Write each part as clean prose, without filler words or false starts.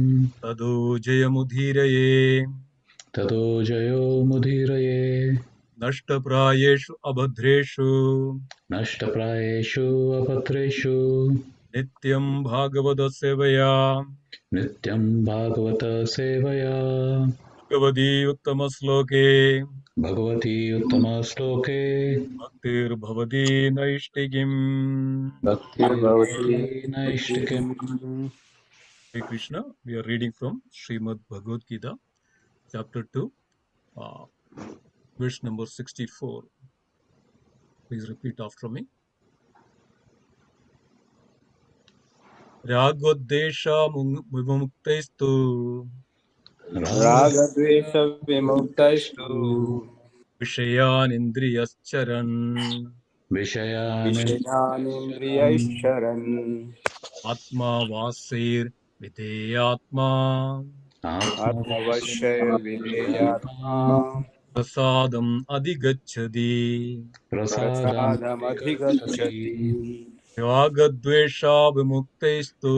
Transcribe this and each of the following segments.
Tado jayamudhiraye nashtaprayeshu abhadreshu Nashtaprayeshu apatreshu nityam bhagavata sevaya Nityam Bhagavata Sevaya bhagavati uttama sloke Bhagavati Uttama Sloke bhaktir bhavati naishtigim. Bhakti Bhavati Naishtikim. Hare Krishna, we are reading from Srimad Bhagavad Gita, chapter 2, uh, verse number 64. Please repeat after me. Ragodesha vimuktestu रागद्वेष विमुक्तैस्तु Vishayan Indriyascharan विषयानिन्द्रियैश्चरन् Atma Vasir Videyatma आत्मवश्यैर्विधेयात्मा Prasadam Adhigachadi Prasadam प्रसादमधिगच्छति Ragadvesha Vimuktestu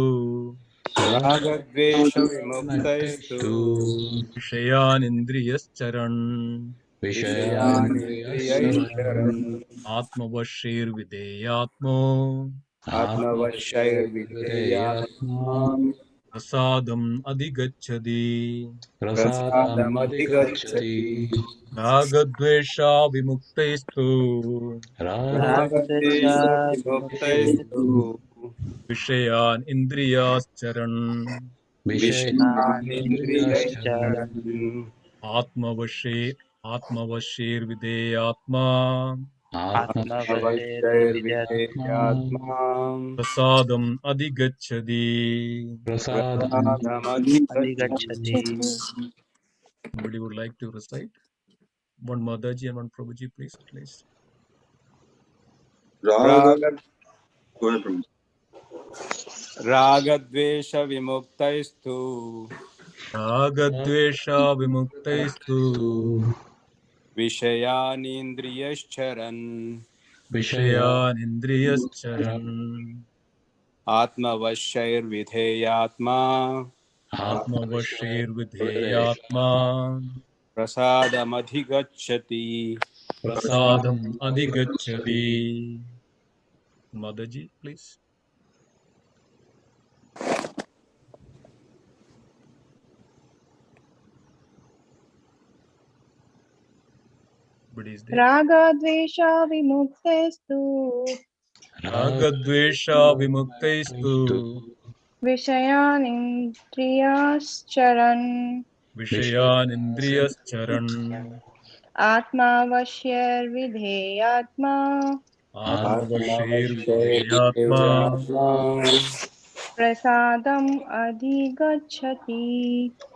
रागद्वेषविमुक्तैस्तु Vishayan Indriyascharan विषयानिन्द्रियैश्चरन् Atma Vashir Videyatmo आत्मवश्यैर्विधेयात्मा Prasadam Adhigachadi Prasadam प्रसादमधिगच्छति Adhigachati Ragadvesha Vimuktestu रागद्वेषविमुक्तैस्तु Vishayan Indriyascharan Vishayaniन्द्riyascharan विषयानिन्द्रियैश्चरन् Atmavashir Videyatma Atmavashayarvidyatma आत्मवश्यैर्विधेयात्मा Prasadam Adhigachadi. Prasadam प्रसादमधिगच्छति Somebody would like to recite? One Mataji and one Prabhuji, please, at least. राग रागद्वेषविमुक्तैस्तु Ragadvesha Vimuktestu विषयानीन्द्रियश्चरन् Vishayan Indriyascharan आत्मवश्यैर्विधेयात्मा Atmavashir Videyatma प्रसादमधिगच्छति Prasadam Adhigachadi. Mataji, please. But is there? रागद्वेषा विमुक्तेस्तु Ragadvesha Vimuktestu विषयानिन्द्रियाश्चरन् Vishayan Indriyascharan आत्मावश्यर्विधेयात्मा Atmavashir Videyatma आत्मवश्यैर्विधेयात्मा प्रसादम् अधिगच्छति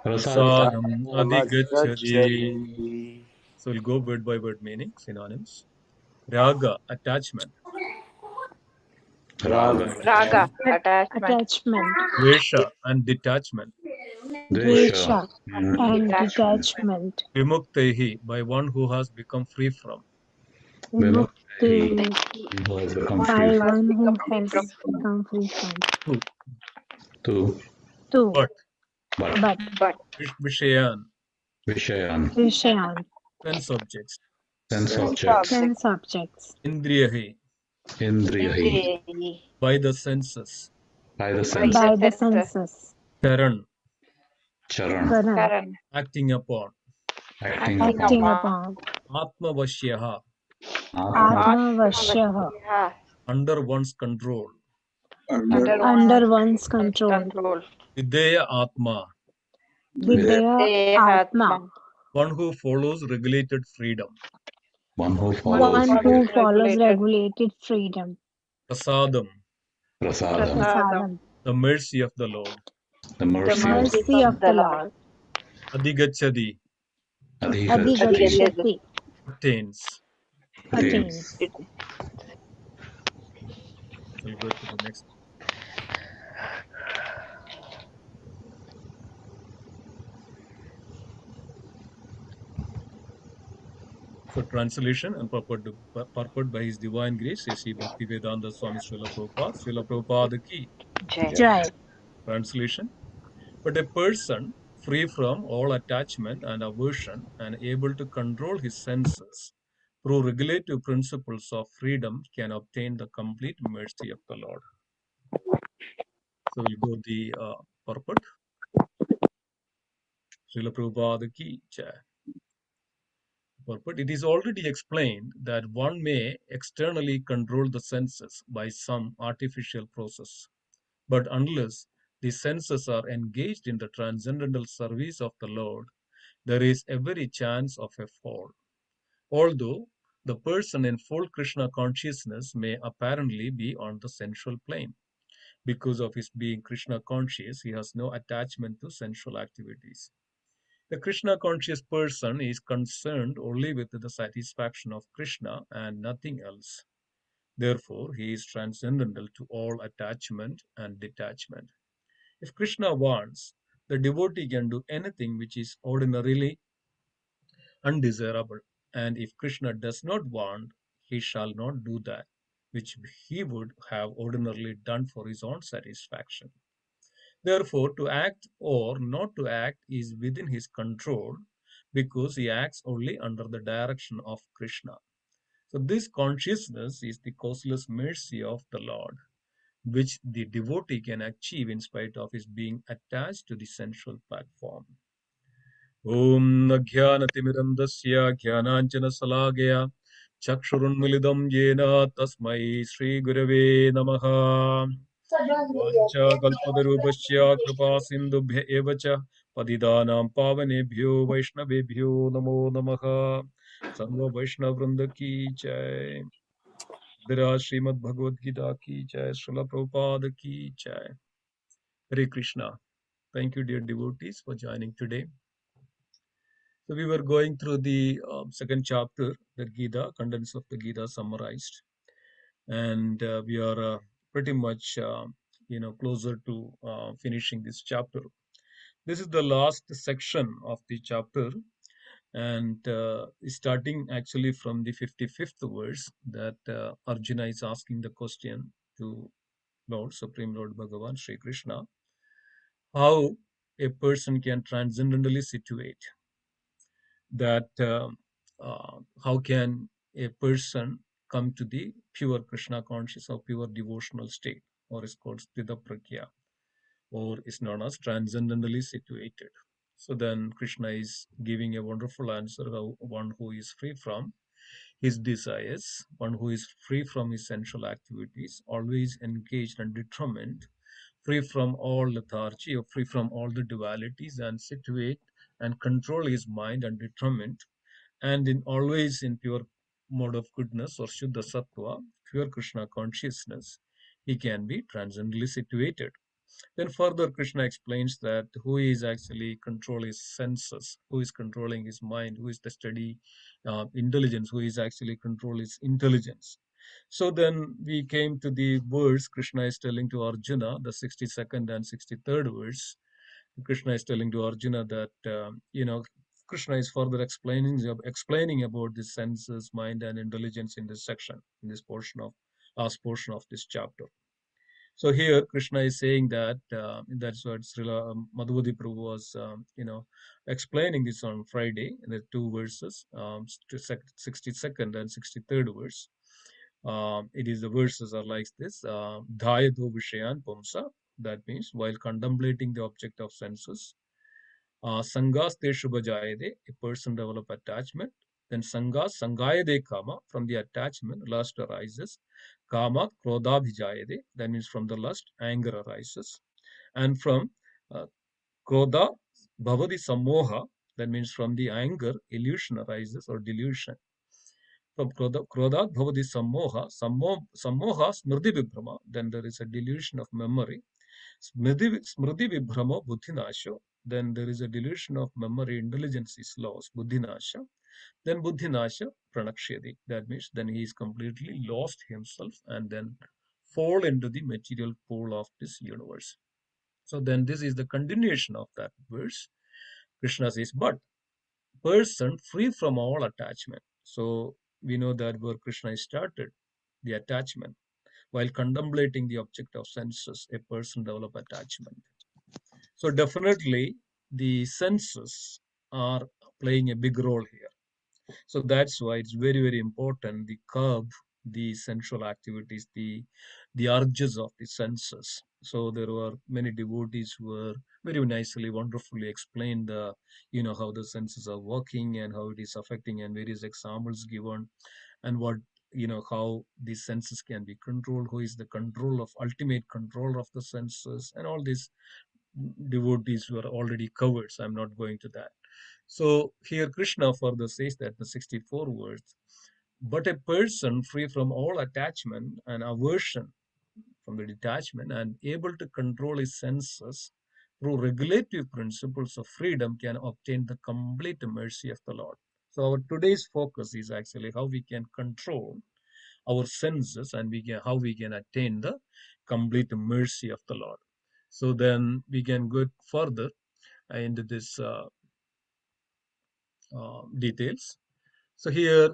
Prasadam Adhigachadi. प्रसादमधिगच्छति So we'll go word by word meaning, synonyms. Raga, attachment. राग Raga, attachment, Dvesha and detachment. Dvesha dvesha, and and detachment. detachment, Vimuktehi, by one who has become free from. Vimukti, vimukti, who has become by free one who has become free from. Two. to Two, But. but Vishayan, Vishayan, vishayan, sense objects. sense objects, sense objects, Indriyahi, Indriyahi, by the senses. by the sense, by the senses, Charan, Charan, karan, acting upon. acting acting upon, upon, Atmavashyaha, Atma, atmavashyaha, under one's control. under one's control, Videya Atma, vidya atma, one who follows regulated freedom. one who one follows who follows regulated freedom, Prasadam, Prasadam, prasadam, the mercy of the Lord. the mercy of mercy of the Lord, Adhigachadi, Adhigachati, adhigachati, attains. attains. We'll go to the next. For translation and purport by His Divine Grace, Sri Bhaktivedanta Swami Srila Prabhupada, Srila Prabhupada ki. Jai. Translation. But a person free from all attachment and aversion and able to control his senses through regulative principles of freedom can obtain the complete mercy of the Lord. So we'll go the purport. Srila Prabhupada ki jai. Purport. It is already explained that one may externally control the senses by some artificial process. But unless the senses are engaged in the transcendental service of the Lord, there is every chance of a fall. Although the person in full Krishna consciousness may apparently be on the sensual plane. Because of his being Krishna conscious, he has no attachment to sensual activities. The Krishna conscious person is concerned only with the satisfaction of Krishna and nothing else. Therefore, he is transcendental to all attachment and detachment. If Krishna wants, the devotee can do anything which is ordinarily undesirable. And if Krishna does not want, he shall not do that, which he would have ordinarily done for his own satisfaction. Therefore, to act or not to act is within his control because he acts only under the direction of Krishna. So this consciousness is the causeless mercy of the Lord, which the devotee can achieve in spite of his being attached to the sensual platform. Om Nagyanatimirandasya Jnananjana Chakshurunmilidam Yena Tasmai Sri Gurave Namaha Vancha Kalpadarubhasya Kripa Sindhubhya Evacha Padidanam Pavanebhyo Vaishnavebhyo Namo Namaha Sarva Vaishnav Vrinda Ki Jai Dhira Srimad Bhagavad Gita Ki Jai Srila Prabhupada Ki Jai. Hare Krishna. Thank you, dear devotees, for joining today. So we were going through the second chapter, the Gita, contents of the Gita summarized, and we are pretty much, closer to finishing this chapter. This is the last section of the chapter, and starting actually from the 55th verse, that Arjuna is asking the question to Lord, Supreme Lord Bhagavan, Sri Krishna, how a person can transcendently situate that how can a person come to the pure Krishna conscious or pure devotional state, or is called Sthita Pragya, or is known as transcendently situated. So then Krishna is giving a wonderful answer, how one who is free from his desires, one who is free from his sensual activities, always engaged and determined, free from all lethargy or free from all the dualities, and situate and control his mind and determined, and in always in pure mode of goodness or Shuddha Sattva, pure Krishna consciousness, he can be transcendently situated. Then further Krishna explains that who is actually controlling his senses, who is controlling his mind, who is the steady intelligence, who is actually controlling his intelligence. So then we came to the verse Krishna is telling to Arjuna, the 62nd and 63rd verse. Krishna is telling to Arjuna that, Krishna is further explaining about the senses, mind, and intelligence in this section, in this portion of last portion of this chapter. So here Krishna is saying that that's what Srila Madhuvadi Prabhu was, explaining this on Friday in the two verses, 62nd and 63rd verse. It is the verses are like this: Dhayado Vishayan Pumsa. That means while contemplating the object of senses, Sangas Teshubhajayade, a person develop attachment. Then Sangas Sangayade Kama, from the attachment, lust arises. Kama Krodabhijayade, that means from the lust, anger arises. And from Krodha Bhavadi Samoha, that means from the anger, illusion arises or delusion. From Krodha Bhavadi Samoha, Samoha Smriti Vibhrama, then there is a delusion of memory. Smriti Vibhrama Buddhinasha, then there is a delusion of memory, intelligence is lost, Buddhinasha. Then Buddhinasha Pranakshyati, that means then he is completely lost himself and then fall into the material pool of this universe. So then this is the continuation of that verse. Krishna says, but person free from all attachment. So we know that where Krishna started, the attachment. While contemplating the object of senses, a person develop attachment. So definitely the senses are playing a big role here. So that's why it's very, very important the curb the sensual activities, the urges of the senses. So there were many devotees who were very nicely, wonderfully explained the, how the senses are working and how it is affecting, and various examples given, and what, how these senses can be controlled, who is the control of ultimate control of the senses, and all these devotees were already covered. So I'm not going to that. So here Krishna further says that the 64 words, but a person free from all attachment and aversion from the detachment and able to control his senses through regulative principles of freedom can obtain the complete mercy of the Lord. So our today's focus is actually how we can control our senses and how we can attain the complete mercy of the Lord. So then we can go further into this details. So here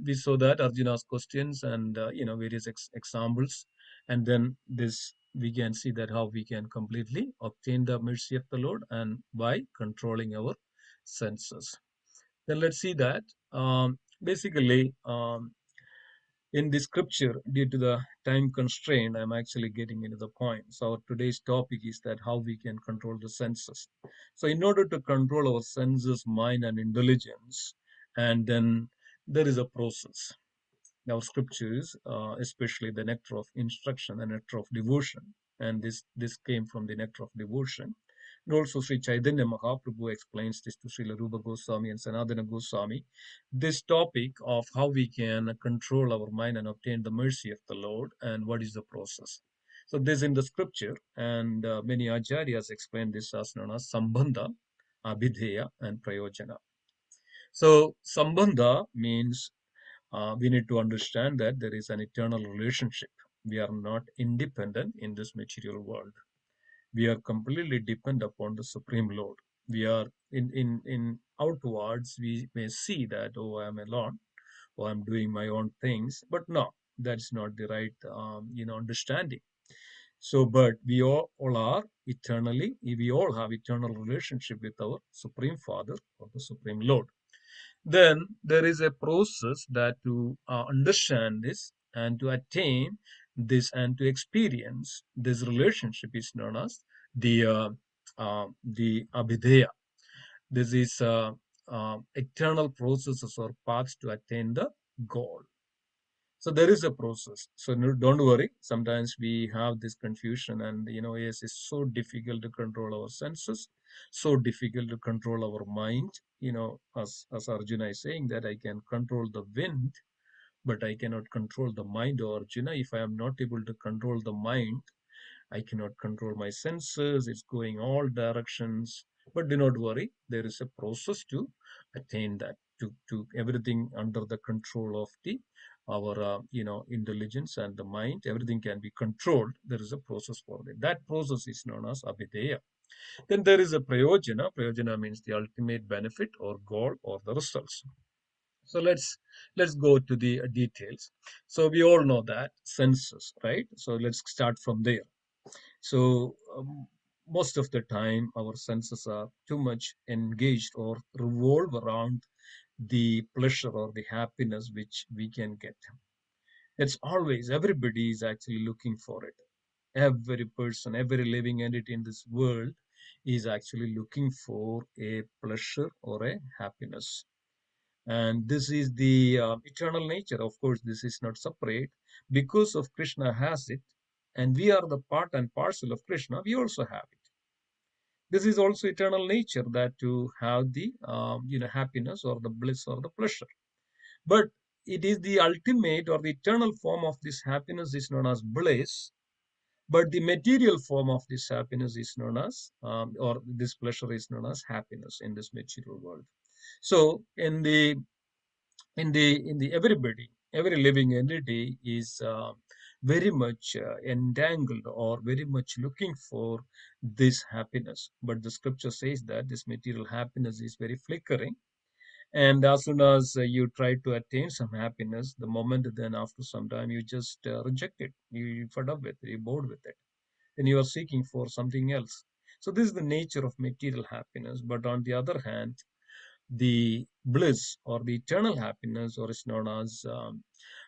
we saw that Arjuna's questions and various examples, and then this we can see that how we can completely obtain the mercy of the Lord and by controlling our senses. Then let's see that basically in the scripture, due to the time constraint, I'm actually getting into the point. So today's topic is that how we can control the senses. So in order to control our senses, mind, and intelligence, and then there is a process. Now scriptures, especially the nectar of instruction and nectar of devotion, and this came from the nectar of devotion. And also Sri Chaitanya Mahaprabhu explains this to Srila Rupa Goswami and Sanatana Goswami, this topic of how we can control our mind and obtain the mercy of the Lord, and what is the process. So this in the scripture, and many acharyas explain this as known as Sambandha, Abhidheya, and Prayojana. So Sambandha means we need to understand that there is an eternal relationship. We are not independent in this material world. We are completely dependent upon the Supreme Lord. We are in outwards, we may see that, oh, I am alone, or I'm doing my own things, but no, that's not the right, understanding. So, but we all are eternally, we all have eternal relationship with our Supreme Father or the Supreme Lord. Then there is a process that to understand this and to attain this and to experience this relationship is known as the abhideya. This is eternal processes or paths to attain the goal. So there is a process. So don't worry. Sometimes we have this confusion, and yes, it's so difficult to control our senses, so difficult to control our mind. As Arjuna is saying that I can control the wind, but I cannot control the mind. Or Arjuna, if I am not able to control the mind, I cannot control my senses. It's going all directions. But do not worry. There is a process to attain that. To everything under the control of our intelligence and the mind. Everything can be controlled. There is a process for that. That process is known as abhideya. Then there is a prayojana. Prayojana means the ultimate benefit or goal or the results. So let's go to the details. So we all know that senses, right? So let's start from there. So most of the time, our senses are too much engaged or revolve around the pleasure or the happiness which we can get. It's always, everybody is actually looking for it. Every person, every living entity in this world is actually looking for a pleasure or a happiness. And this is the eternal nature. Of course, this is not separate. Because of Krishna has it, and we are the part and parcel of Krishna, we also have it. This is also eternal nature, that to have the happiness or the bliss or the pleasure. But it is the ultimate or the eternal form of this happiness is known as bliss. But the material form of this happiness is known as, or this pleasure is known as happiness in this material world. So in the every living entity is very much entangled or very much looking for this happiness. But the scripture says that this material happiness is very flickering, and as soon as you try to attain some happiness, the moment, then after some time you just reject it. You fed up with it, you're bored with it, and you are seeking for something else. So this is the nature of material happiness. But on the other hand, the bliss or the eternal happiness, or is known as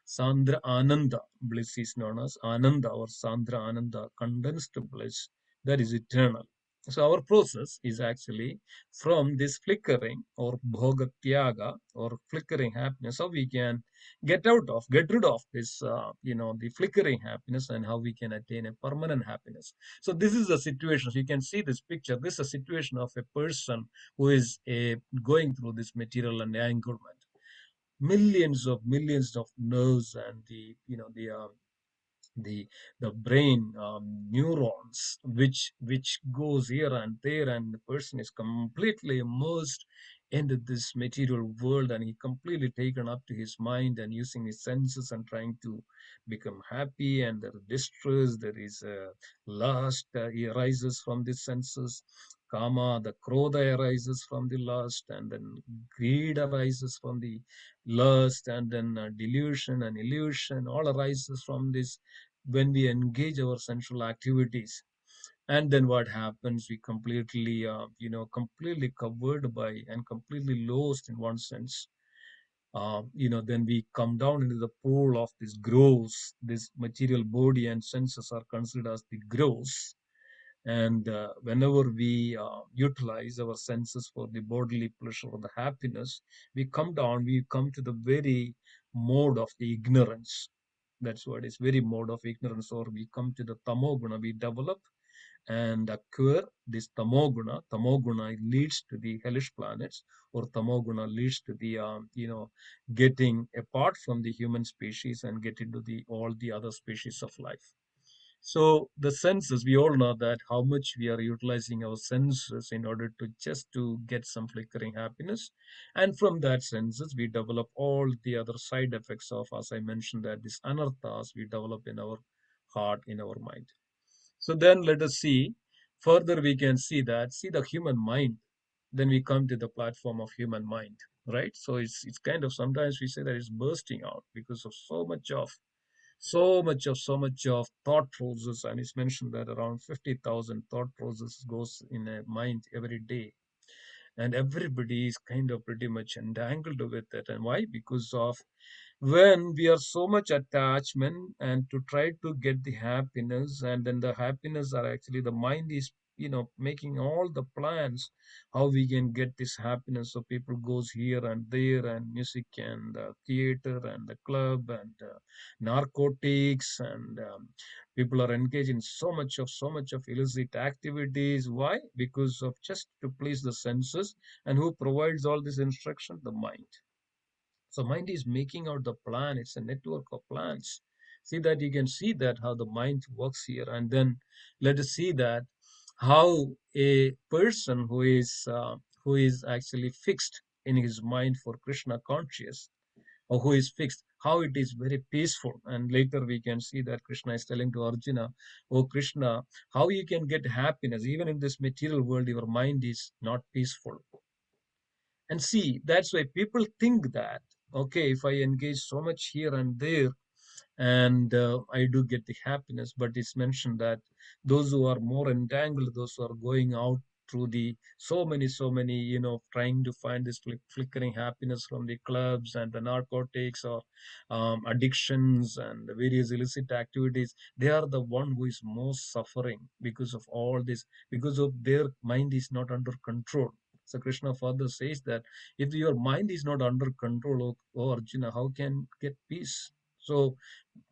Sandra Ananda. Bliss is known as Ananda or Sandra Ananda, condensed bliss, that is eternal. So our process is actually from this flickering or bhoga tyaga or flickering happiness, how we can get rid of this, the flickering happiness, and how we can attain a permanent happiness. So this is a situation. So you can see this picture. This is a situation of a person who is going through this material entanglement. Millions of nerves and the brain neurons which goes here and there, and the person is completely immersed into this material world, and he completely taken up to his mind and using his senses and trying to become happy, and there is distress, there is lust arises from the senses, kama, the krodha arises from the lust, and then greed arises from the lust, and then delusion and illusion all arises from this when we engage our sensual activities. And then what happens, we completely completely covered by and completely lost in one sense. Then we come down into the pool of this gross, this material body and senses are considered as the gross. And whenever we utilize our senses for the bodily pleasure or the happiness, we come to the very mode of the ignorance. That's what is very mode of ignorance, or we come to the tamoguna, we develop and acquire this tamoguna. Tamoguna leads to the hellish planets, or tamoguna leads to the getting apart from the human species and get into the all the other species of life. So the senses, we all know that how much we are utilizing our senses in order to just to get some flickering happiness. And from that senses, we develop all the other side effects of, as I mentioned, that these anarthas we develop in our heart, in our mind. So then let us see, further we can see the human mind. Then we come to the platform of human mind, right? So it's kind of, sometimes we say that it's bursting out because of so much of thought process, and it's mentioned that around 50,000 thought process goes in a mind every day, and everybody is kind of pretty much entangled with it. And why? Because of when we are so much attachment and to try to get the happiness, and then the happiness are actually the mind is making all the plans how we can get this happiness. So people goes here and there, and music and theater and the club and narcotics, and people are engaged in so much of illicit activities. Why? Because of just to please the senses. And who provides all this instruction? The mind. So mind is making out the plan. It's a network of plans. See that, you can see that how the mind works here. And then let us see that how a person who is actually fixed in his mind for Krishna conscious, or who is fixed, how it is very peaceful. And later we can see that Krishna is telling to Arjuna, oh Krishna, how you can get happiness even in this material world, your mind is not peaceful. And see, that's why people think that, okay, if I engage so much here and there, and I do get the happiness. But it's mentioned that those who are more entangled, those who are going out through the so many, trying to find this flickering happiness from the clubs and the narcotics, or addictions and the various illicit activities, they are the one who is most suffering because of all this, because of their mind is not under control. So Krishna further says that if your mind is not under control, oh Arjuna, how can get peace? So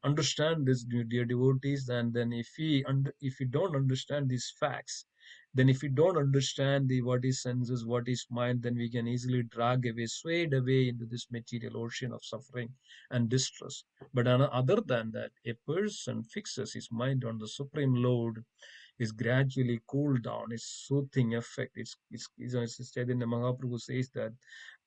understand this, dear devotees. And then if we don't understand these facts, then if we don't understand the what is senses, what is mind, then we can easily swayed away into this material ocean of suffering and distress. But other than that, a person fixes his mind on the supreme lord, is gradually cooled down, its soothing effect. It's Chaitanya Mahaprabhu says that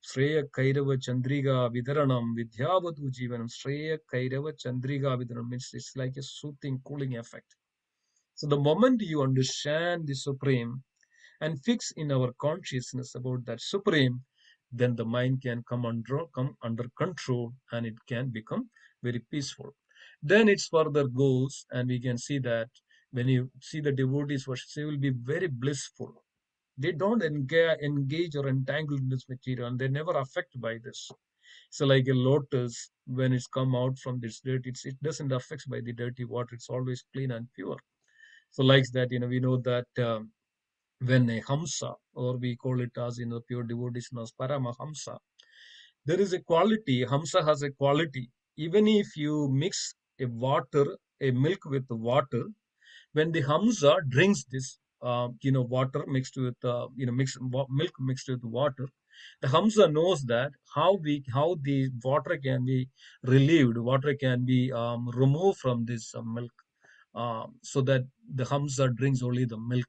Shreya Kairava Chandriga Vidaranam Vidyavatu Jivanam. Shreya Kairava Chandriga Vidaranam means it's like a soothing, cooling effect. So the moment you understand the Supreme and fix in our consciousness about that Supreme, then the mind can come under control, and it can become very peaceful. Then it further goes, and we can see that when you see the devotees worship, they will be very blissful. They don't engage or entangle in this material, and they're never affected by this. So like a lotus, when it's come out from this dirt, it doesn't affect by the dirty water. It's always clean and pure. So like that, we know that when a hamsa, or we call it as pure devotees as paramahamsa, there is a quality. Hamsa has a quality. Even if you mix a milk with water, when the hamsa drinks this, water mixed with, milk mixed with water, the hamsa knows that how the water can be relieved, water can be removed from this milk, so that the hamsa drinks only the milk.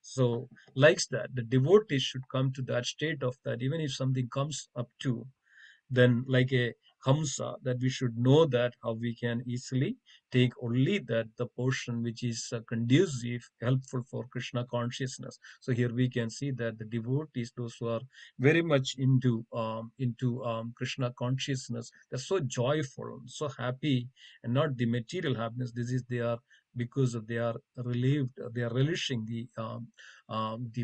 So, likes that, the devotee should come to that state of that, even if something comes up to, then like a hamsa, that we should know that how we can easily take only that the portion which is conducive, helpful for Krishna consciousness. So here we can see that the devotees, those who are very much into Krishna consciousness, they're so joyful, so happy, and not the material happiness. This is they are, because of they are relieved, they are relishing the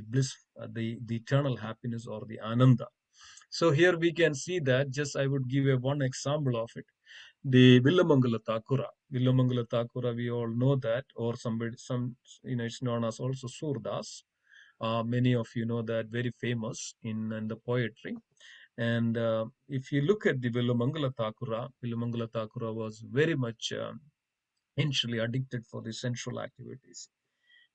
bliss, the eternal happiness, or the ananda. So here we can see that, just I would give one example of it. The Villamangala Thakura. Villamangala Thakura, we all know that, or it's known as also Surdas. Many of you know that, very famous in the poetry. And if you look at the Villamangala Thakura was very much initially addicted for the sensual activities.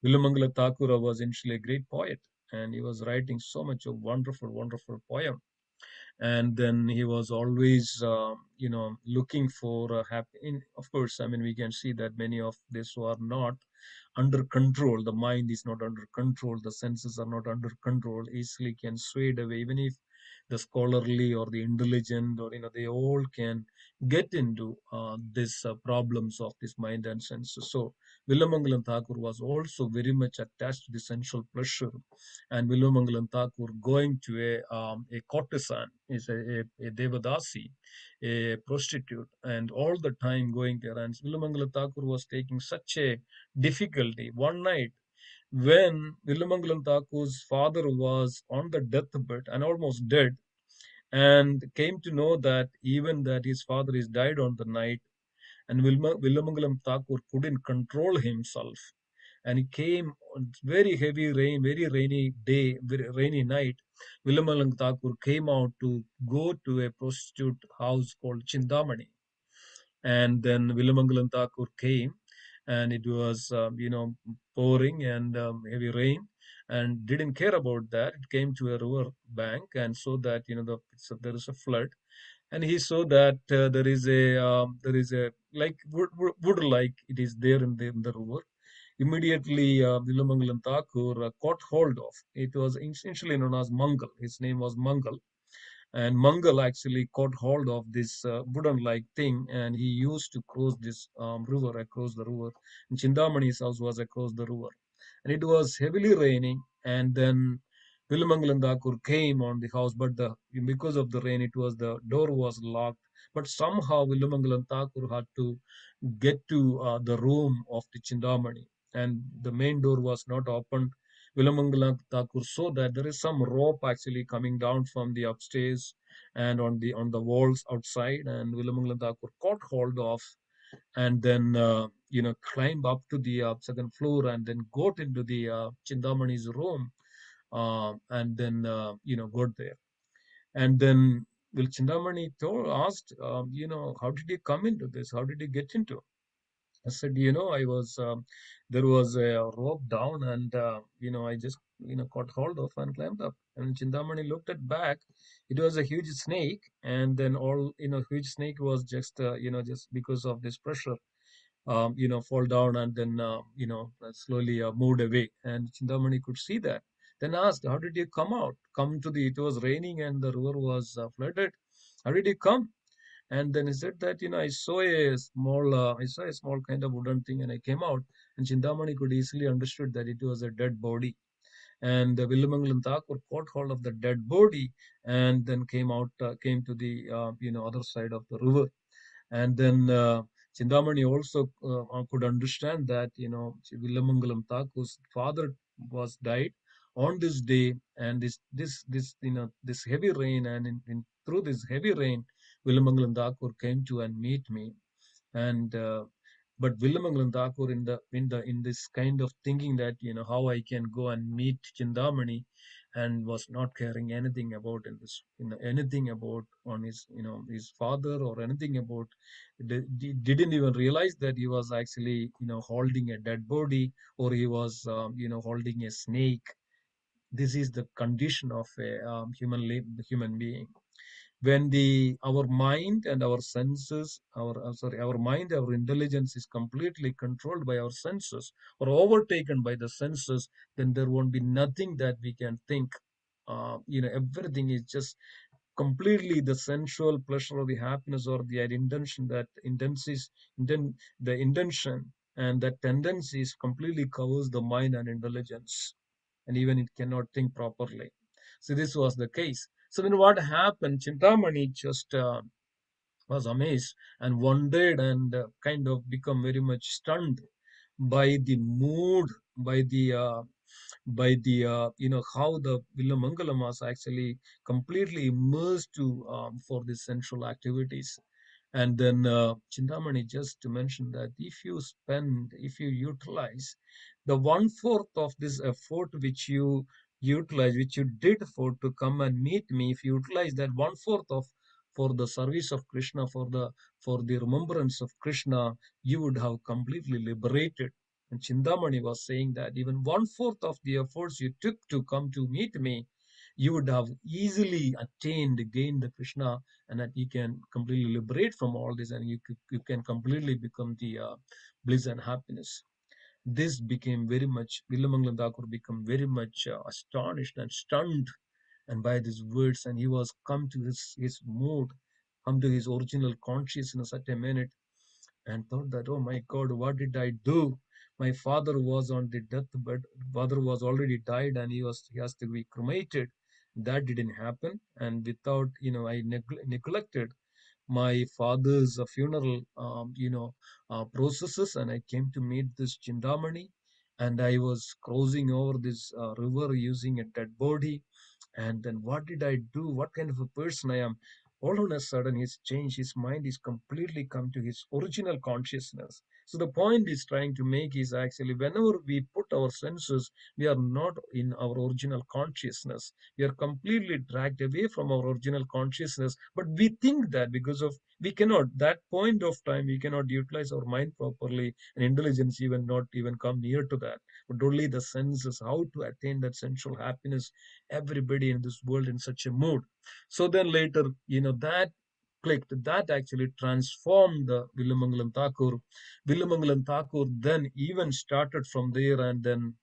Villamangala Thakura was initially a great poet, and he was writing so much of wonderful, wonderful poem. And then he was always looking for a happy, of course, I mean, we can see that many of this who are not under control, the mind is not under control, the senses are not under control, easily can sway away. Even if the scholarly or the intelligent, or they all can get into this problems of this mind and senses. So Villamangalam Thakur was also very much attached to the sensual pleasure. And Villamangalam Thakur going to a courtesan, is a devadasi, a prostitute, and all the time going there. And Villamangalam Thakur was taking such a difficulty. One night, when Villamangalam Thakur's father was on the deathbed and almost dead, and came to know that even that his father is died on the night, and Villamangalam Thakur couldn't control himself, and he came on very heavy rain, very rainy day, very rainy night. Villamangalam Thakur came out to go to a prostitute house called Chindamani. And then Villamangalam Thakur came, and it was pouring and heavy rain, and didn't care about that. It came to a river bank, and saw that there is a flood, and he saw that there is a like wood like it is there in the river. Immediately, Villamangalam Thakur caught hold of it. Was essentially known as Mangal. His name was Mangal. And Mangal actually caught hold of this wooden-like thing, and he used to cross this across the river. And Chindamani's house was across the river, and it was heavily raining. And then Villamangalam Thakur came on the house, but because of the rain, the door was locked. But somehow Villamangalam Thakur had to get to the room of the Chindamani, and the main door was not opened. Villamangalam Thakur saw that there is some rope actually coming down from the upstairs and on the walls outside, and Villamangalam Thakur caught hold of, and then climbed up to the second floor, and then got into the Chindamani's room, and then got there. And then Will Chindamani asked, how did you come into this? How did you get into? I said, I was, there was a rope down, and, I just, caught hold of and climbed up. And Chindamani looked at back. It was a huge snake. And then huge snake was just, just because of this pressure, fall down, and then, slowly moved away. And Chindamani could see that. Then asked, how did you come to it was raining and the river was flooded. How did you come? And then he said that, I saw a small kind of wooden thing, and I came out. And Chindamani could easily understood that it was a dead body. And Villamangalam Thakur caught hold of the dead body, and then came to the, other side of the river. And then Chintamani also could understand that, Villamangalam Thakur's father was died on this day, and this heavy rain, and through this heavy rain, Villamangalam Thakur came to and meet me, and but Villamangalam Thakur in this kind of thinking that, how I can go and meet Chintamani, and was not caring anything about in this, anything about on his, his father, or anything about, didn't even realize that he was actually, holding a dead body, or he was, holding a snake. This is the condition of a human being. When our mind and our senses, our mind, our intelligence is completely controlled by our senses, or overtaken by the senses, then there won't be nothing that we can think. Everything is just completely the sensual pleasure, or the happiness, or the intention, that intensities, the intention and that tendencies completely covers the mind and intelligence, and even it cannot think properly. So this was the case. So then what happened? Chintamani just was amazed and wondered, and kind of become very much stunned by the mood, by the how the Villamangalam was actually completely immersed to for the sensual activities. And then Chintamani just mentioned that if you utilize the 1/4 of this effort which you did to come and meet me, if you utilize that 1/4 of for the service of Krishna, for the remembrance of Krishna, you would have completely liberated. And Chintamani was saying that even 1/4 of the efforts you took to come to meet me, you would have easily gained the Krishna, and that you can completely liberate from all this, and you can completely become the bliss and happiness. This became very much, Villamangalam Thakur became very much astonished and stunned, and by these words, and he was come to his mood, come to his original consciousness at a minute, and thought that, oh my God, what did I do? My father was on the deathbed. Father was already died, and he has to be cremated. That didn't happen, and without, I neglected my father's funeral, processes, and I came to meet this Chindamani, and I was crossing over this river using a dead body. And then what did I do? What kind of a person I am? All on a sudden, his change, his mind is completely come to his original consciousness. So the point is trying to make is actually whenever we put our senses, we are not in our original consciousness. We are completely dragged away from our original consciousness. But we think that because of we cannot that point of time we cannot utilize our mind properly, and intelligence even not even come near to that, but only the senses, how to attain that sensual happiness, everybody in this world in such a mood. So then later, that clicked, that actually transformed the Villamangalam Thakur. Villamangalam Thakur then even started from there, and then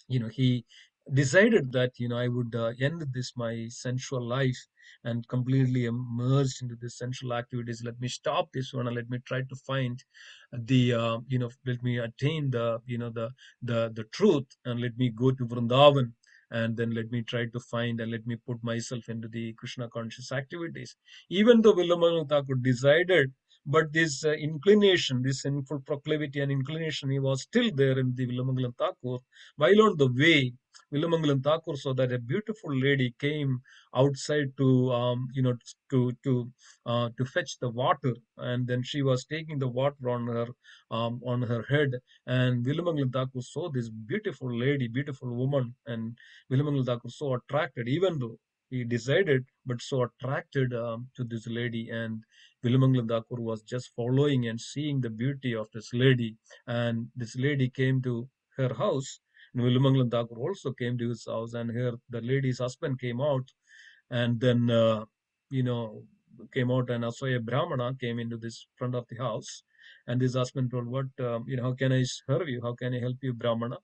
he decided that I would end this my sensual life and completely immersed into the sensual activities. Let me stop this one, and let me try to find the let me attain the truth, and let me go to Vrindavan, and then let me try to find, and let me put myself into the Krishna conscious activities. Even though Villamangalam Thakur decided, but this inclination, this sinful proclivity and inclination, he was still there in the Villamangalam Thakur. While on the way, Villamangalam Thakur saw that a beautiful lady came outside to fetch the water, and then she was taking the water on her head. And Villamangalam Thakur saw this beautiful lady, beautiful woman, and Villamangalam Thakur so attracted, even though he decided, but so attracted to this lady. And Villamangalam Thakur was just following and seeing the beauty of this lady, and this lady came to her house. And Villamangalam Thakur also came to his house, and here the lady's husband came out, and then you know came out, and also a Brahmana came into this front of the house, and his husband told, "What how can I serve you? How can I help you, Brahmana?"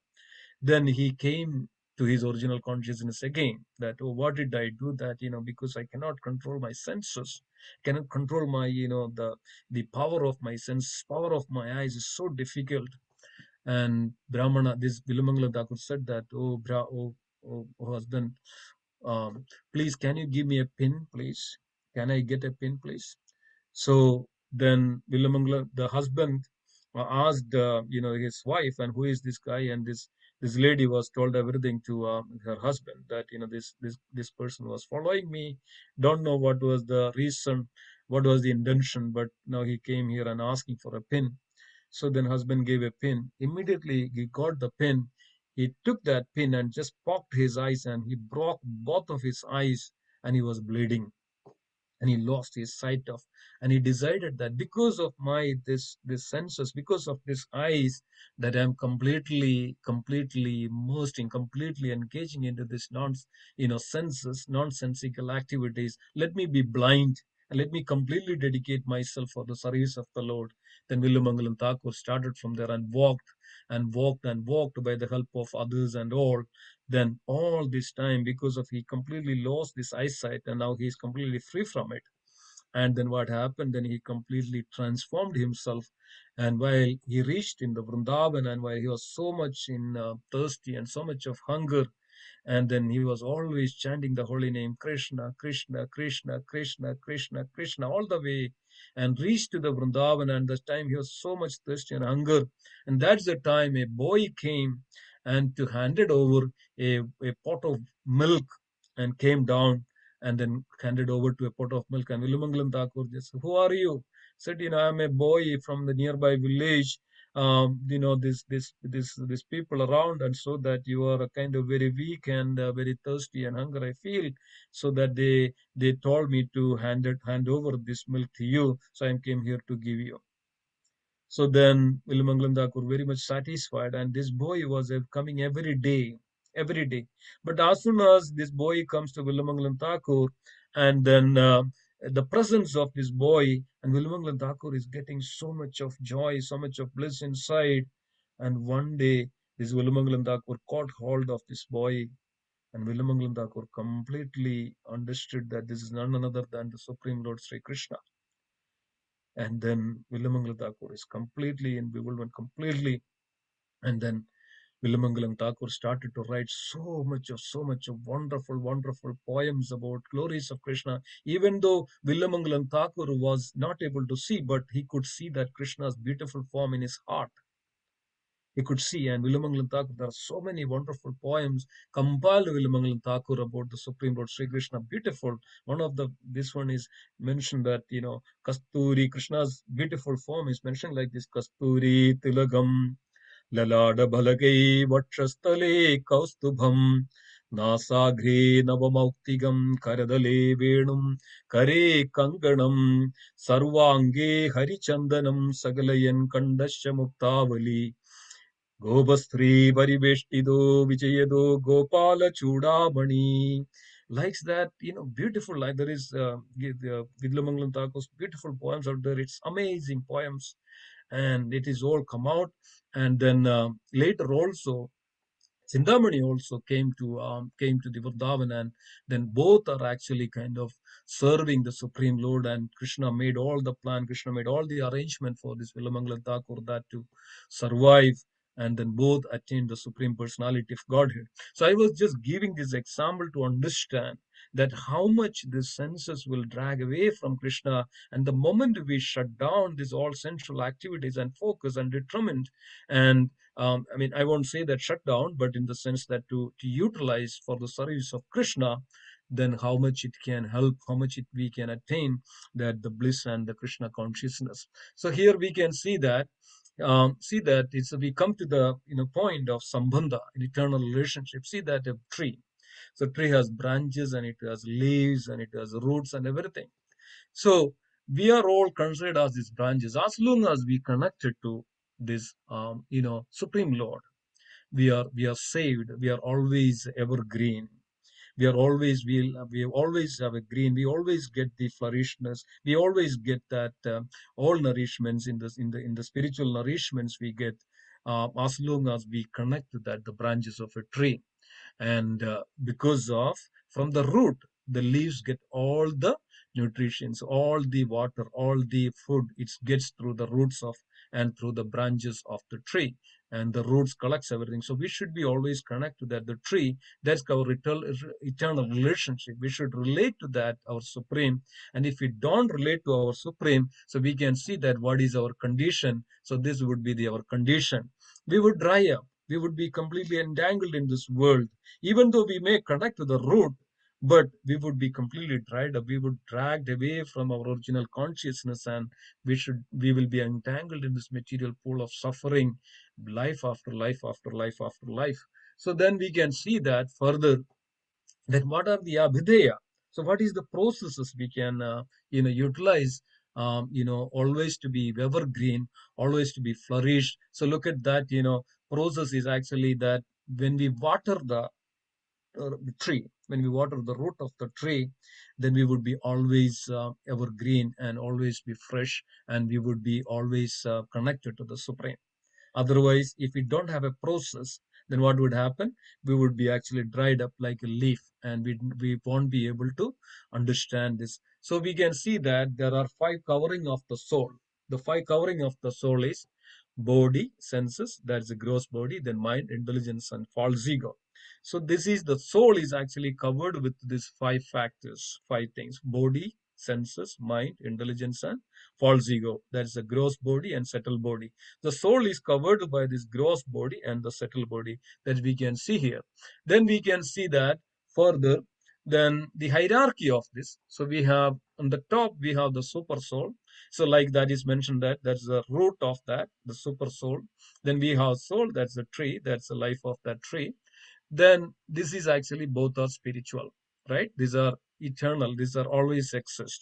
Then he came to his original consciousness again, that, oh, what did I do that, because I cannot control my senses, cannot control my, the power of my sense, power of my eyes is so difficult. And Brahmana, this Vilamangala Thakur said that, oh husband, please, can you give me a pin, please? Can I get a pin, please? So then Villamangala, the husband, asked his wife, and who is this guy? And this lady was told everything to her husband, that this person was following me. Don't know what was the reason, what was the intention, but now he came here and asking for a pin. So then husband gave a pin. Immediately he got the pin. He took that pin and just poked his eyes, and he broke both of his eyes, and he was bleeding, and he lost his sight of. And he decided that because of my this senses, because of this eyes, that I'm completely immersed in, completely engaging into this senses, nonsensical activities, let me be blind and let me completely dedicate myself for the service of the Lord. Then Villamangalam Thakur started from there and walked and walked and walked by the help of others and all. Then all this time, because of he completely lost this eyesight, and now he is completely free from it. And then what happened? Then he completely transformed himself. And while he reached in the Vrindavan, and while he was so much in thirsty and so much of hunger, and then he was always chanting the holy name, Krishna, Krishna, Krishna, Krishna, Krishna, Krishna, all the way, and reached to the Vrindavan. And this time he was so much thirsty and hunger. And that's the time a boy came and to handed over a pot of milk, and came down and then handed over to a pot of milk. And Vilumangalam Thakur just, who are you? Said, I'm a boy from the nearby village. This people around, and so that you are kind of very weak and very thirsty and hunger I feel, so that they told me to hand over this milk to you, so I came here to give you. So then Vilumangalam Thakur very much satisfied, and this boy was coming every day. But as soon as this boy comes to Vilumangalam Thakur, and then the presence of this boy, and Vilumangalam Thakur is getting so much of joy, so much of bliss inside. And one day, this Vilumangalam Thakur caught hold of this boy, and Vilumangalam Thakur completely understood that this is none other than the Supreme Lord Sri Krishna. And then Villamangalam Thakur is completely in bewilderment, completely. And then Villamangalam Thakur started to write so much of wonderful poems about glories of Krishna. Even though Villamangalam Thakur was not able to see, but he could see that Krishna's beautiful form in his heart. He could see, and Villamangalam Thakur, there are so many wonderful poems compiled Villamangalam Thakur about the Supreme Lord Sri Krishna. Beautiful. This one is mentioned that, Kasturi, Krishna's beautiful form is mentioned like this: Kasturi Tilagam, Lalada Bhalagai, Vatshastale Kaustubham, Nasagre Navamauktigam, Karadale Venum, Kare Kanganam, Sarvange Harichandanam, Sagalayan Kandasya Muktavali. Gobastri Pariveshtido Vijayado Gopala Chudamani. Likes that, beautiful. Like there is Vidlamangalam Thakur's beautiful poems out there. It's amazing poems, and it is all come out. And then later also, Sindhamani also came to the Vrindavan, and then both are actually kind of serving the Supreme Lord. And Krishna made all the plan. Krishna made all the arrangement for this Villamangalam Thakur that to survive, and then both attained the Supreme Personality of Godhead. So I was just giving this example to understand that how much the senses will drag away from Krishna, and the moment we shut down these all sensual activities and focus and determined, and I won't say that shut down, but in the sense that to utilize for the service of Krishna, then how much it can help, how much we can attain that the bliss and the Krishna consciousness. So here we can see that we come to the point of sambandha, an eternal relationship. See that a tree. So tree has branches, and it has leaves, and it has roots and everything. So we are all considered as these branches. As long as we connected to this, Supreme Lord, we are saved. We are always evergreen. We always have a green. We always get the flourishness. We always get that all nourishments in the spiritual nourishments we get, as long as we connect to that the branches of a tree. And because of from the root, the leaves get all the nutritions, all the water, all the food. It gets through the roots of and through the branches of the tree. and the roots collects everything. So we should be always connect to that. The tree, that's our eternal relationship. We should relate to that, our supreme. And if we don't relate to our supreme, so we can see that what is our condition. So this would be our condition. We would dry up. We would be completely entangled in this world. Even though we may connect to the root, but we would be completely dried up. We would dragged away from our original consciousness, and we will be entangled in this material pool of suffering, life after life after life after life. So then we can see that further, that what are the abhideya. So what is the processes we can utilize, always to be evergreen, always to be flourished. So look at that, process is actually that when we water the tree, when we water the root of the tree, then we would be always evergreen and always be fresh, and we would be always connected to the supreme. Otherwise, if we don't have a process, then what would happen? We would be actually dried up like a leaf, and we won't be able to understand this. So we can see that there are 5 covering of the soul. The 5 covering of the soul is body, senses, that's the gross body, then mind, intelligence, and false ego. So this is the soul is actually covered with these 5 factors, 5 things: body, senses, mind, intelligence, and false ego. That's the gross body and subtle body. The soul is covered by this gross body and the subtle body that we can see here. Then we can see that further, then the hierarchy of this. So we have on the top, we have the super soul. So like that is mentioned, that that's the root of that, the super soul. Then we have soul, that's the tree, that's the life of that tree. Then this is actually both are spiritual, right? These are eternal, these are always exist.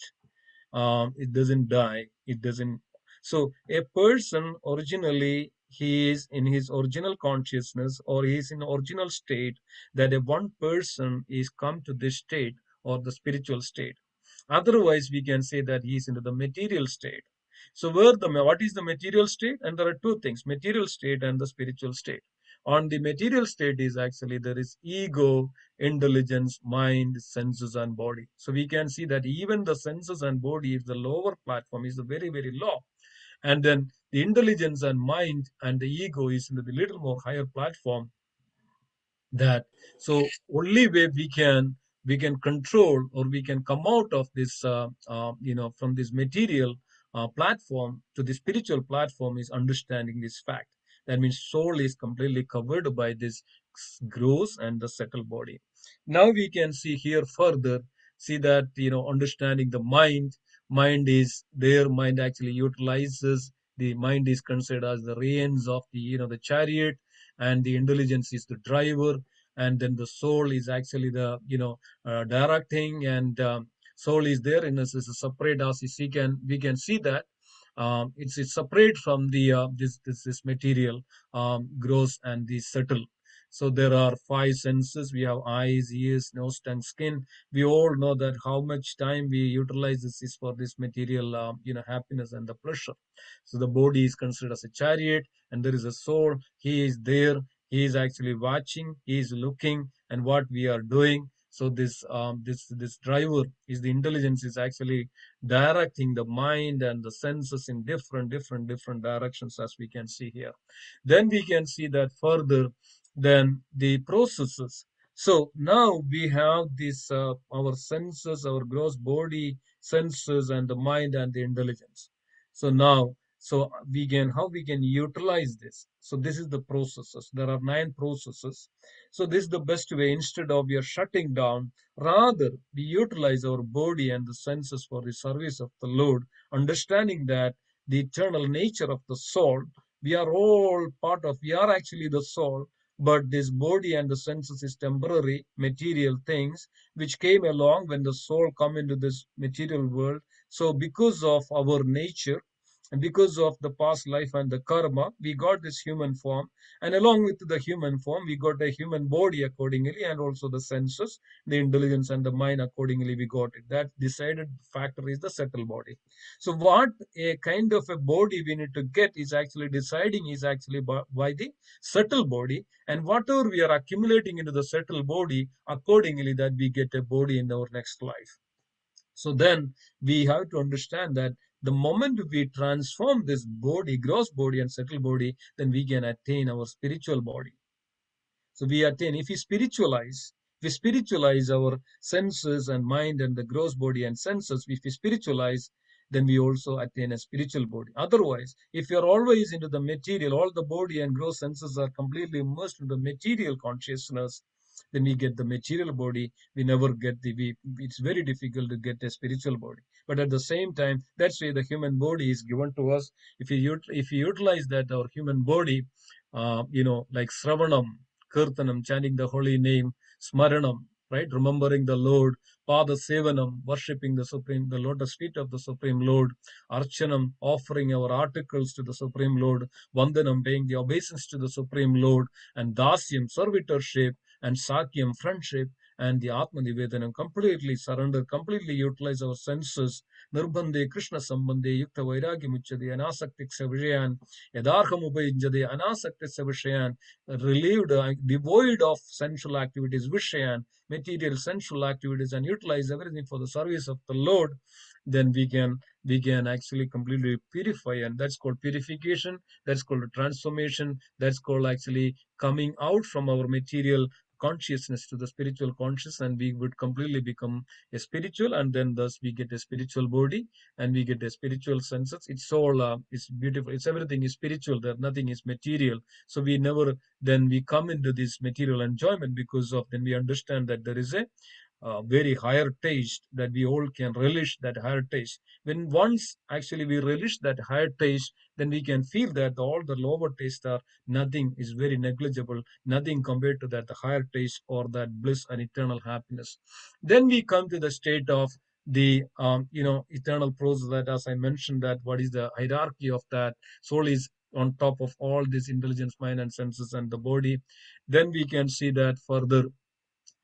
It doesn't die, it doesn't. So a person originally, he is in his original consciousness, or he is in original state, that a one person is come to this state or the spiritual state. Otherwise we can say that he is into the material state. So what is the material state? And there are 2 things: material state and the spiritual state. On the material state is actually there is ego, intelligence, mind, senses, and body. So we can see that even the senses and body is the lower platform, is the very, very low. And then the intelligence and mind and the ego is in the little more higher platform. That, so only way we can control, or we can come out of this from this material platform to the spiritual platform, is understanding this fact. That means soul is completely covered by this gross and the subtle body. Now we can see here further, see that understanding the mind is there. Mind actually utilizes, the mind is considered as the reins of the chariot, and the intelligence is the driver, and then the soul is actually the directing, and soul is there in a separate, as we can see that it's separate from the this material, gross and the subtle. So there are 5 senses. We have eyes, ears, nose, tongue, skin. We all know that how much time we utilize this is for this material happiness and the pleasure. So the body is considered as a chariot, and there is a soul. He is there, he is actually watching, he is looking and what we are doing. So this driver is the intelligence, is actually directing the mind and the senses in different directions, as we can see here. Then we can see that further, then the processes. So now we have this our senses, our gross body, senses, and the mind and the intelligence. So now, so how we can utilize this. So this is the processes. There are 9 processes. So this is the best way. Instead of we are shutting down, rather we utilize our body and the senses for the service of the Lord, understanding that the eternal nature of the soul, we are all we are actually the soul, but this body and the senses is temporary material things which came along when the soul come into this material world. So because of our nature, and because of the past life and the karma, we got this human form, and along with the human form we got a human body accordingly, and also the senses, the intelligence, and the mind accordingly we got it. That decided factor is the subtle body. So what a kind of a body we need to get is actually deciding, is actually by the subtle body, and whatever we are accumulating into the subtle body, accordingly that we get a body in our next life. So then we have to understand that The moment we transform this body, gross body and subtle body, then we can attain our spiritual body. So we attain, if we spiritualize our senses and mind and the gross body and senses, if we spiritualize, then we also attain a spiritual body. Otherwise, if you're always into the material, all the body and gross senses are completely immersed in the material consciousness, then we get the material body. We never get it's very difficult to get a spiritual body. But at the same time, that's why the human body is given to us. If we utilize that, our human body, like Sravanam, Kirtanam, chanting the holy name, Smaranam, right? Remembering the Lord, Pada Sevanam, worshipping the lotus feet of the Supreme Lord, Archanam, offering our articles to the Supreme Lord, Vandanam, paying the obeisance to the Supreme Lord, and Dasyam, servitorship, and Sakyam, friendship, and the Atma Nivedanam, completely surrender, completely utilize our senses, Nirbandhe, Krishna Sambandhe, Yukta Vairagi Muchade, Anasaktik Savashayan, Yadarham Upayinjade, Anasaktik Savashayan, relieved, devoid of sensual activities, Vishayan, material sensual activities, and utilize everything for the service of the Lord, then we can actually completely purify, and that's called purification, that's called transformation, that's called actually coming out from our material consciousness to the spiritual consciousness, and we would completely become a spiritual, and then thus we get a spiritual body and we get a spiritual senses. It's all it's beautiful, it's everything is spiritual, there nothing is material. So we never, then we come into this material enjoyment, because of then we understand that there is a very higher taste, that we all can relish that higher taste. When once actually we relish that higher taste, then we can feel that all the lower taste are nothing, is very negligible, nothing compared to that the higher taste or that bliss and eternal happiness. Then we come to the state of the eternal process, that as I mentioned, that what is the hierarchy of that soul is on top of all this intelligence, mind and senses and the body. Then we can see that further,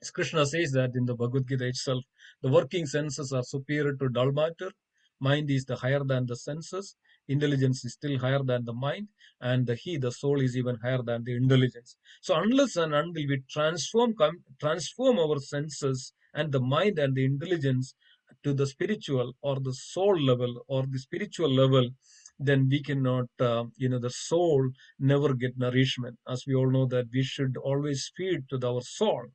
as Krishna says that in the Bhagavad Gita itself, the working senses are superior to dull matter. Mind is the higher than the senses. Intelligence is still higher than the mind, and the soul, is even higher than the intelligence. So unless and until we transform our senses and the mind and the intelligence to the spiritual or the soul level or the spiritual level, then we cannot, the soul never get nourishment. As we all know that we should always feed to our soul.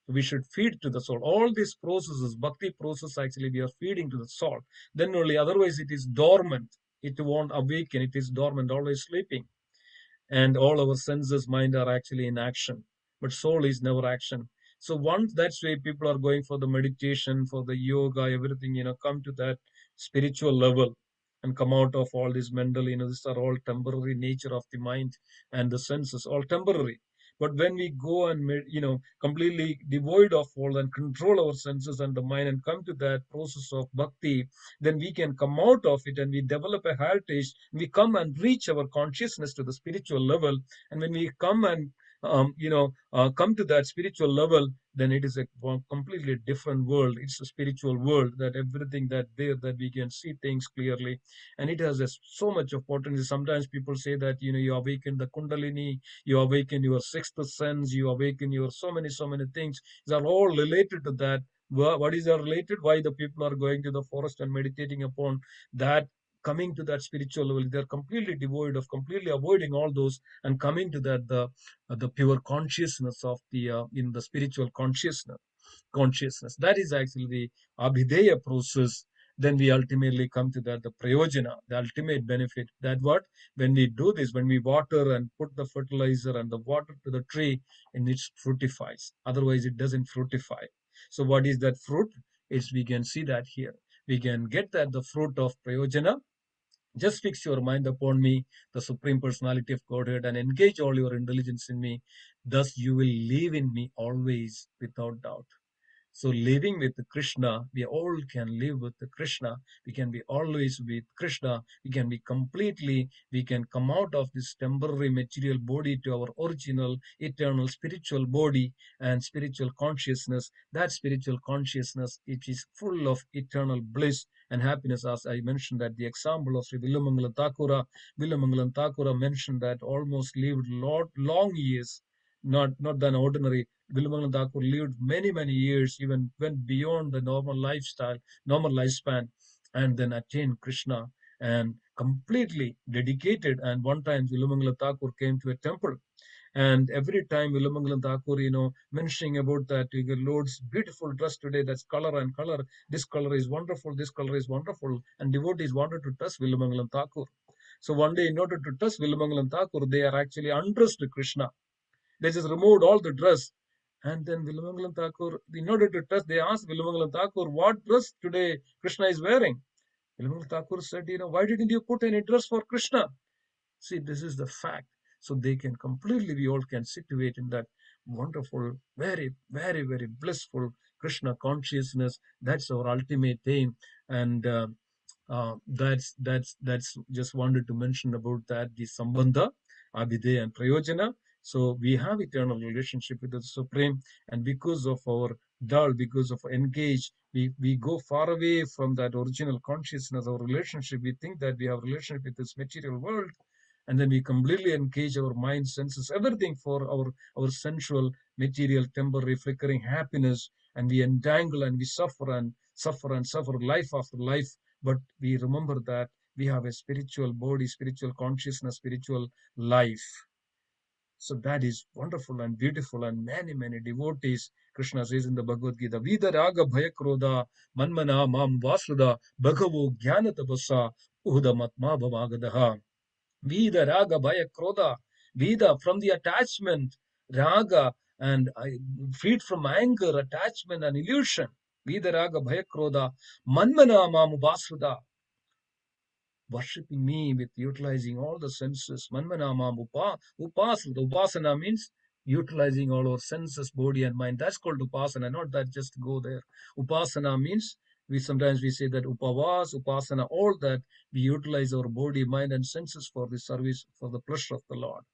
We should feed to the soul. All these processes, bhakti process, actually we are feeding to the soul. Then only, otherwise it is dormant. It won't awaken. It is dormant, always sleeping. And all our senses, mind are actually in action, but soul is never action. So once, that's why people are going for the meditation, for the yoga, everything, come to that spiritual level and come out of all this mental, these are all temporary nature of the mind and the senses, all temporary. But when we go and completely devoid of all and control our senses and the mind and come to that process of bhakti, then we can come out of it and we develop a higher taste. We come and reach our consciousness to the spiritual level, and when we come and come to that spiritual level, then it is a completely different world. It's a spiritual world, that everything that we can see things clearly, and it has so much of potency. Sometimes people say that you awaken the kundalini, you awaken your sixth sense, you awaken your so many things. These are all related to that. What is related? Why the people are going to the forest and meditating upon that, coming to that spiritual level? They're completely devoid of, completely avoiding all those and coming to that the pure consciousness of the in the spiritual consciousness. That is actually the abhideya process. Then we ultimately come to that the prayojana, the ultimate benefit. That what, when we do this, when we water and put the fertilizer and the water to the tree, and it fructifies. Otherwise it doesn't fructify. So what is that fruit? Is, we can see that here. We can get that the fruit of prayojana. Just fix your mind upon me, the Supreme Personality of Godhead, and engage all your intelligence in me. Thus you will live in me always without doubt. So living with Krishna, we all can live with Krishna. We can be always with Krishna. We can come out of this temporary material body to our original, eternal, spiritual body and spiritual consciousness. That spiritual consciousness, it is full of eternal bliss and happiness. As I mentioned that the example of Sri Villamangalam Thakura mentioned that almost lived long years, not than ordinary. Villamangalam Thakur lived many years, even went beyond the normal lifespan, and then attained Krishna. and completely dedicated. And one time Vilamangala Thakur came to a temple, and every time Vilamangala Thakur, mentioning about that, Lord's beautiful dress today, that's color and color, this color is wonderful, this color is wonderful, and devotees wanted to touch Vilamangala Thakur. So one day, in order to touch Vilamangala Thakur, they are actually undressed Krishna. They just removed all the dress. And then Vilamangalam Thakur, in order to touch, they asked Vilamangalam Thakur, what dress today Krishna is wearing? Vilamangalam Thakur said, why didn't you put any dress for Krishna? See, this is the fact. So they can completely, we all can situate in that wonderful, very, very, very blissful Krishna consciousness. That's our ultimate aim. And that's just wanted to mention about that, the Sambandha, Abhidheya and Prayojana. So we have eternal relationship with the Supreme, and because of our dull, because of engage, we go far away from that original consciousness, our relationship. We think that we have relationship with this material world, and then we completely engage our mind, senses, everything for our sensual, material, temporary, flickering happiness, and we entangle and we suffer and suffer and suffer life after life. But we remember that we have a spiritual body, spiritual consciousness, spiritual life. So that is wonderful and beautiful, and many, many devotees, Krishna says in the Bhagavad Gita, Vida Raga Bhayakroda Manmana Mam Vasuda Bhagavo Jnana Tapasa Uhuda Matma Bhavagadaha. Vida Raga Bhaya Krodha. Vida from the attachment, Raga, and freed from anger, attachment, and illusion. Vida Raga Bhaya Krodha. Manmana Mam Vasuda. Worshipping me with utilizing all the senses. Manmanamam upasana. Upasana means utilizing all our senses, body and mind. That's called upasana, not that just go there. Upasana means sometimes we say that upavas, upasana, all that we utilize our body, mind, and senses for the service, for the pleasure of the Lord.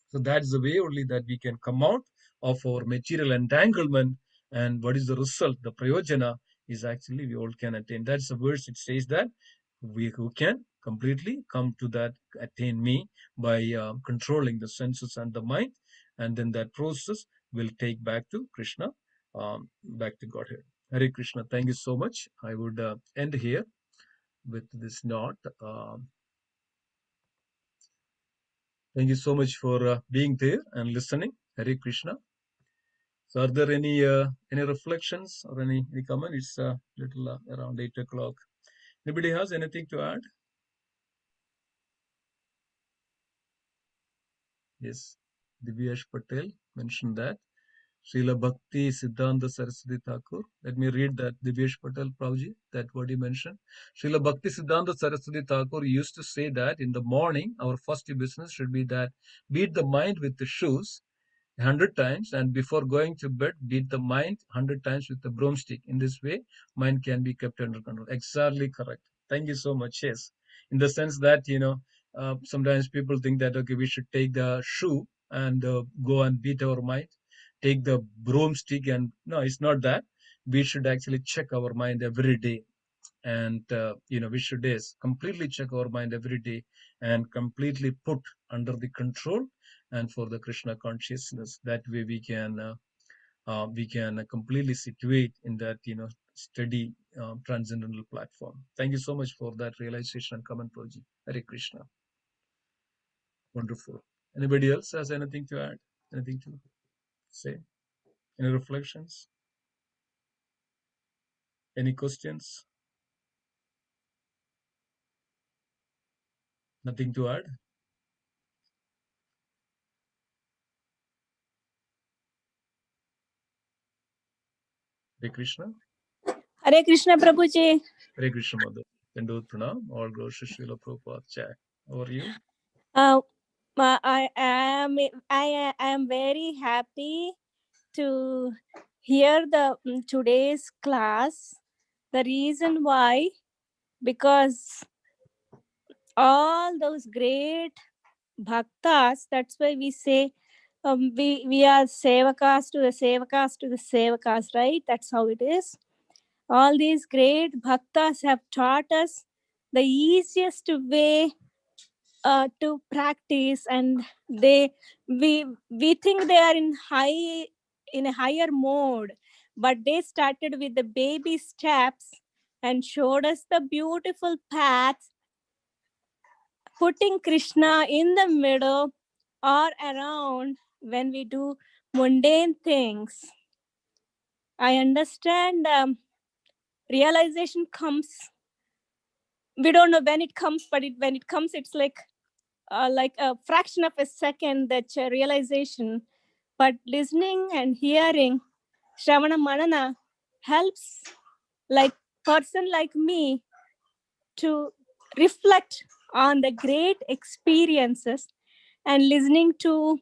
So that's the way only that we can come out of our material entanglement. And what is the result? The prayojana is actually we all can attain. That's the verse. It says that we who can completely come to that, attain me by controlling the senses and the mind. And then that process will take back to Krishna, back to Godhead. Hare Krishna. Thank you so much. I would end here with this note. Thank you so much for being there and listening. Hare Krishna. So, are there any reflections or any comment? It's a little around 8 o'clock. Anybody has anything to add? Yes, Divyash Patel mentioned that. Srila Bhakti Siddhanta Saraswati Thakur. Let me read that, Divyesh Patel Prabhuji, that what he mentioned. Srila Bhakti Siddhanta Saraswati Thakur used to say that in the morning, our first business should be that beat the mind with the shoes 100 times, and before going to bed, beat the mind 100 times with the broomstick. In this way, mind can be kept under control. Exactly correct. Thank you so much. Yes, in the sense that, sometimes people think that, okay, we should take the shoe and go and beat our mind, take the broomstick, and no, it's not that. We should actually check our mind every day. And, we should completely check our mind every day and completely put under the control and for the Krishna consciousness. That way we can completely situate in that, steady transcendental platform. Thank you so much for that realization and comment, Prabhuji. Hare Krishna. Wonderful. Anybody else has anything to add? Anything to say? Any reflections? Any questions? Nothing to add? Hare Krishna. Hare Krishna Prabhuji. Hare Krishna Mother. Dandod Pranam. All glory to Srila Prabhupada. Jai. How are you? I am very happy to hear the today's class. The reason why, because all those great bhaktas, that's why we say we are sevakas to the sevakas to the sevakas, right? That's how it is. All these great bhaktas have taught us the easiest way to practice, and we think they are in a higher mode, but they started with the baby steps and showed us the beautiful path putting Krishna in the middle or around when we do mundane things. I understand realization comes. We don't know when it comes, but when it comes, it's like a fraction of a second, that realization. But listening and hearing Shravana Manana helps like person like me to reflect on the great experiences, and listening to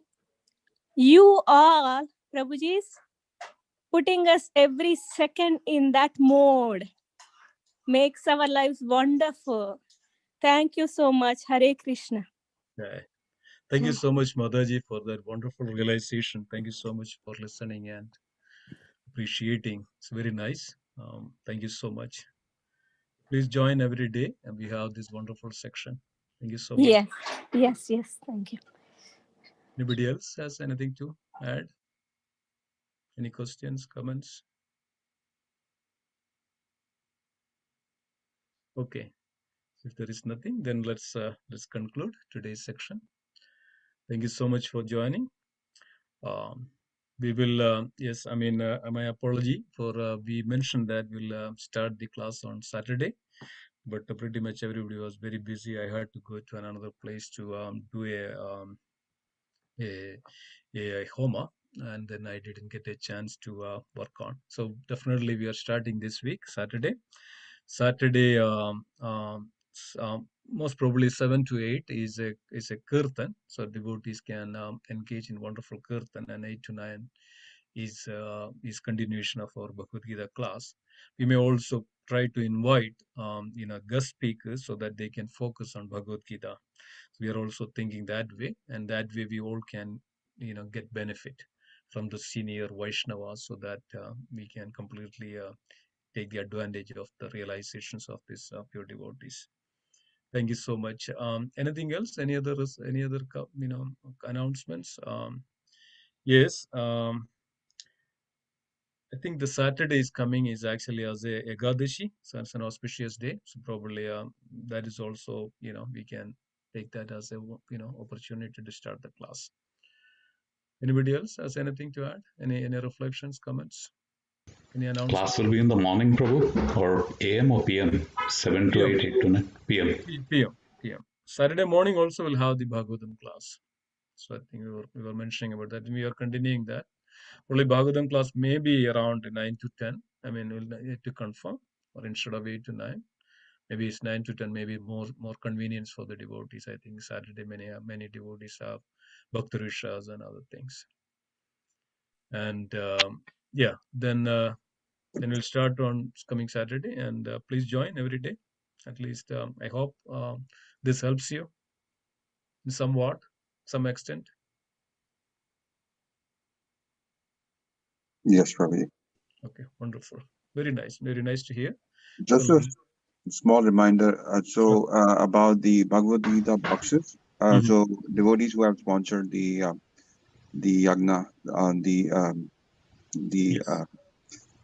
you all, Prabhuji's, putting us every second in that mode makes our lives wonderful. Thank you so much. Hare Krishna. Yeah. Thank you so much, Mataji, for that wonderful realization. Thank you so much for listening and appreciating. It's very nice. Thank you so much. Please join every day, and we have this wonderful section. Thank you so much. Yes. Thank you. Anybody else has anything to add? Any questions, comments? Okay. If there is nothing, then let's conclude today's section. Thank you so much for joining. We will, yes, I mean, my apology for we mentioned that we'll start the class on Saturday, but pretty much everybody was very busy. I had to go to another place to do a Homa, and then I didn't get a chance to work on. So definitely we are starting this week, Saturday. Most probably 7 to 8 is a kirtan, so devotees can engage in wonderful kirtan, and 8 to 9 is continuation of our Bhagavad Gita class. We may also try to invite guest speakers so that they can focus on Bhagavad Gita. So we are also thinking that way, and that way we all can get benefit from the senior Vaishnavas, so that we can completely take the advantage of the realizations of these pure devotees. Thank you so much. Anything else? Any other announcements? Yes. I think the Saturday is coming is actually as a Ekadashi, so it's an auspicious day. So probably that is also, we can take that as a opportunity to start the class. Anybody else has anything to add? Any reflections, comments? Any announcements? Class will be in the morning, Prabhu, or AM or PM? 7 to 8, 8 to 9 PM. PM. Saturday morning also will have the Bhagavatam class. So I think we were mentioning about that. We are continuing that. Only Bhagavatam class may be around 9 to 10. I mean, we'll need to confirm, or instead of 8 to 9, maybe it's 9 to 10, maybe more convenience for the devotees. I think Saturday many devotees have Bhakti Rishas and other things. And then we'll start on coming Saturday, and please join every day. At least I hope this helps you in some extent. Yes, Ravi. Okay, wonderful. Very nice to hear. Just a small reminder, about the Bhagavad Gita boxes. So devotees who have sponsored the yagna on the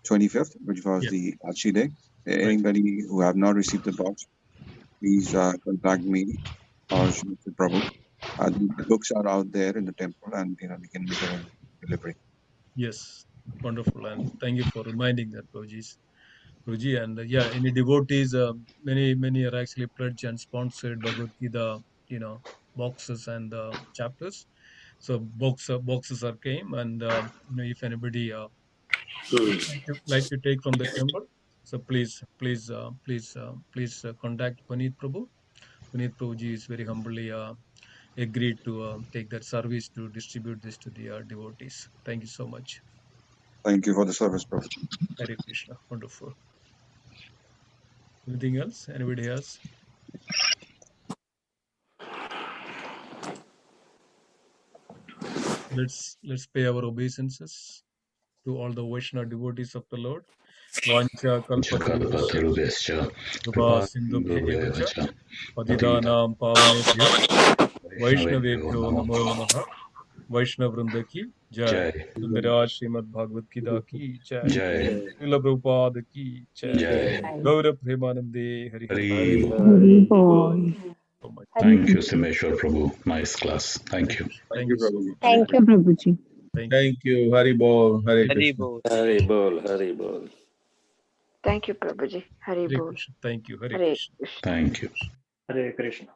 25th, which was the Achi day. Anybody who have not received the box, please contact me or Srimati Prabhu. The books are out there in the temple, and we can make a delivery. Yes, wonderful, and thank you for reminding that, Roji. And any devotees, many are actually pledged and sponsored Bhagavad Gita, boxes and chapters. So boxes are came, and if anybody like to take from the temple, so please contact Puneet Prabhu. Puneet Prabhuji is very humbly agreed to take that service to distribute this to the devotees. Thank you so much. Thank you for the service, Prabhu. Hare Krishna. Wonderful. Anything else? Anybody else? Let's pay our obeisances to all the Vaishnava devotees of the Lord. Vancha kalpatarubhascha Kripa sindhubhyevacha Patidanam pavanebhyo Vaishnavebhyo namo namaha. Vaishnav Vrinda ki jai. Sundaraj Srimad Bhagavad Gita ki jai. Srila Prabhupada ki jai. Gaura Premanande Hari Hari. Hari Bol. so much. Thank you, Simhesvara Prabhu. Nice class. Thank you. Thank you, Prabhuji. Thank you, Prabhuji. Thank you. Hari Bol. Hare Hari Krishna. Bol. Hari Bol, Hari Bol. Thank you, Prabhuji. Hari Hare Bol. Krishna. Thank you. Hare Hare Krishna. Krishna. Thank you. Hare Krishna.